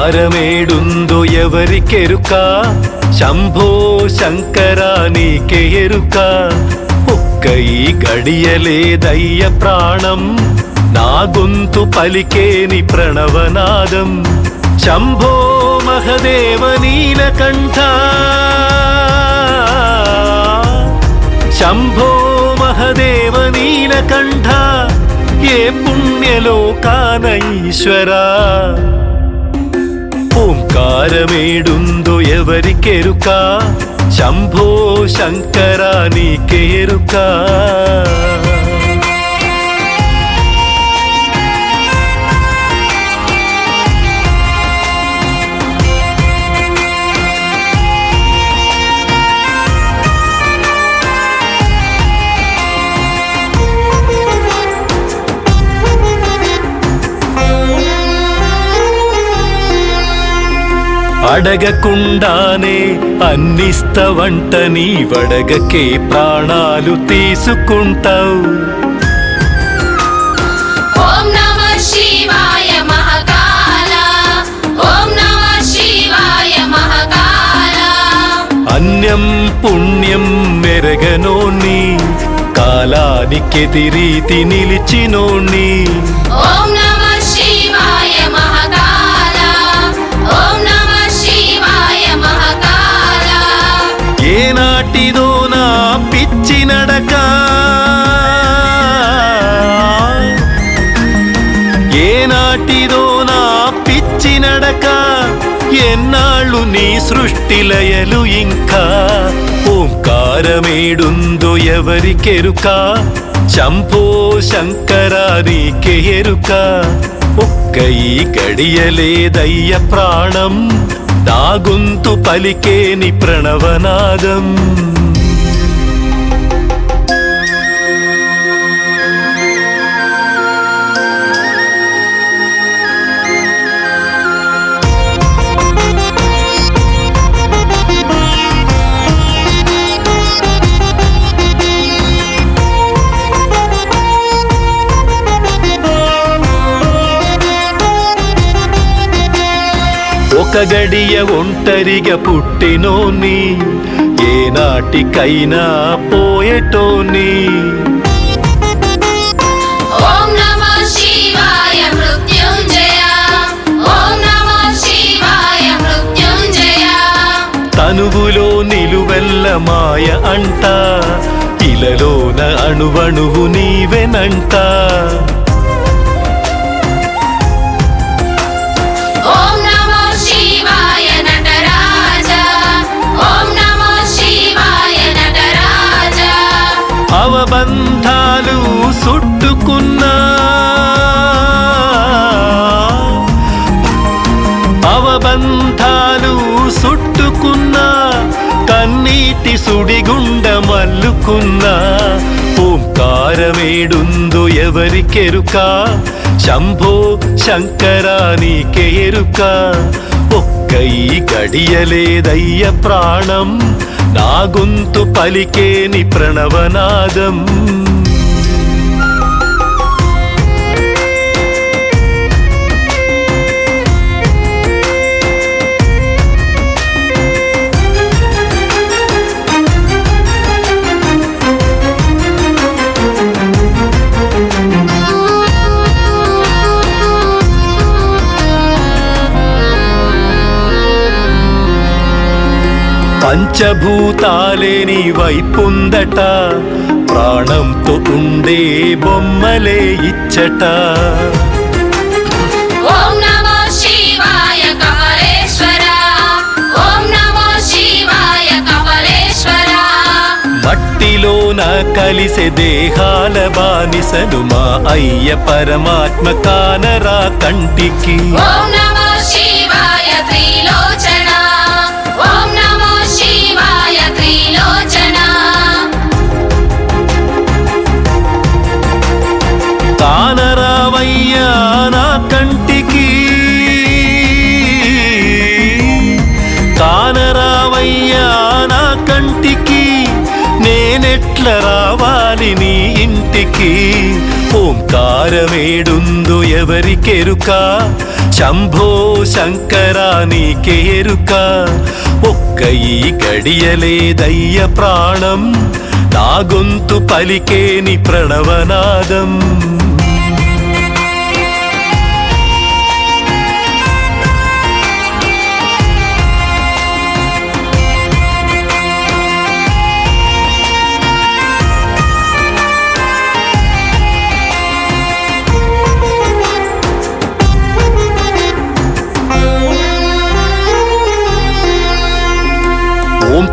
ఓంకారమేడుందో ఎవరికెరుక, శంభో శంకర నీకే ఎరుక. ఒక్క ఈ గడియలేదయ్య ప్రాణం, నా గొంతు పలికేని ప్రణవనాదం. శంభో మహదేవ నీలకంఠ, శంభో మహదేవ నీలకంఠ, ఏ పుణ్యలోకాన ఈశ్వరా. ఓంకారమేడుందో ఎవరికెరుక, శంభో శంకర నీకే ఎరుక. అడగకుండానే అన్నిస్తవంట, నీవడగకే ప్రాణాలు తీసుకుంటావు. ఓం నమః శివాయ మహాకాల, ఓం నమః శివాయ మహాకాల. అన్యం పుణ్యం మెరగనోని, కాలానికెదిరీతి నిలిచినోని. ఓం నమః శివాయ మహాకాల, ఓం నమః శివాయ మహాకాల. ఏనాటిదో నా పిచ్చి నడక, ఏనాటిదో నా పిచ్చి నడక, ఎన్నాళ్ళు నీ సృష్టిలయలు ఇంకా. ఓంకారమేడుందో ఎవరికెరుక, శంభో శంకర నీకే ఎరుక. ఒక్క ఈ గడియలేదయ్య ప్రాణం, నా గొంతు పలికేని ప్రణవనాదం. ఒక గడియ ఒంటరిగా పుట్టినోని, ఏనాటికైనా పోయేటోని. ఓం నమః శివాయ మృత్యుంజయ, ఓం నమః శివాయ మృత్యుంజయ. తనువులో నిలువెల్ల మాయ అంట, ఇలలోన అణువణువు నీవెనంట. ఓం నమః శివాయ నటరాజ, ఓం నమః శివాయ నటరాజ. అవబంధాలు సుట్టుకున్నా, అవబంధాలు సుట్టుకున్నా, కన్నీటి సుడిగుండ మల్లుకున్నా. ఓంకారమేడుందో ఎవరికెరుక, శంభో శంకర నీకే ఎరుక. ఒక్క ఈ గడియలేదయ్య ప్రాణం, నా గొంతు పలికేని ప్రణవనాదం. పంచభూతాలే నీ వైపుందట, ప్రాణంతో ఉండే బొమ్మలే ఇచ్చట. ఓం నమః శివాయ కమలేశ్వర, ఓం నమః శివాయ కమలేశ్వర. మట్టిలోన కలిసే దేహాల బానిసను మా అయ్య పరమాత్మ కానరా కంటికి. ఓం నమః శివాయ త్రిలోచన, ఓం నమః శివాయ త్రిలోచన. కానరావయ్యా నా కంటికి, కానరావయ్యా నా కంటికి, నేనెట్ల రావాలి నీ ఇంటికి. ఓంకారమేడుందో ఎవరికెరుక, శంభో శంకర నీకే ఎరుక ఒక్క ఈ గడియలేదయ్య ప్రాణం నా గొంతు పలికేని ప్రణవనాదం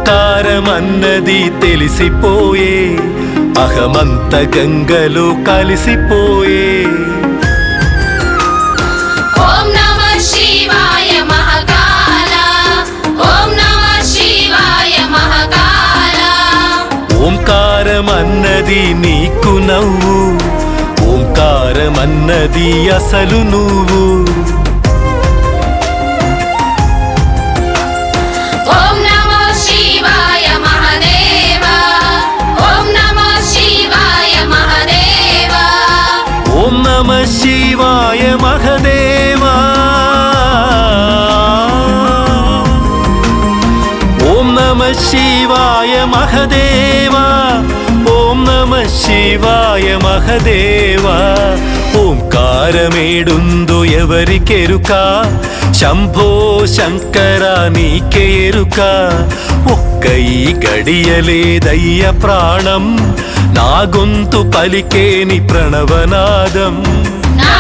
ఓంకారమన్నది తెలిసిపోయే అహమంత గంగలో కలిసిపోయే ఓం నమః శివాయ మహాకాల ఓం నమః శివాయ మహాకాల ఓంకారమన్నది నీకు నవ్వు ఓంకారమన్నది అసలు నువ్వు ఓం నమః శివాయ మహాదేవ ఓం నమః శివాయ మహాదేవ ఓం నమః శివాయ మహదేవా ఓం నమః శివాయ మహదేవా ఓం నమః శివాయ మహదేవా ఓంకారమేడుందో ఎవరికెరుక శంభో శంకర నీకే ఎరుక ఒక్క ఈ గడియలేదయ్య ప్రాణం నా గొంతు పలికేని ప్రణవనాదం నా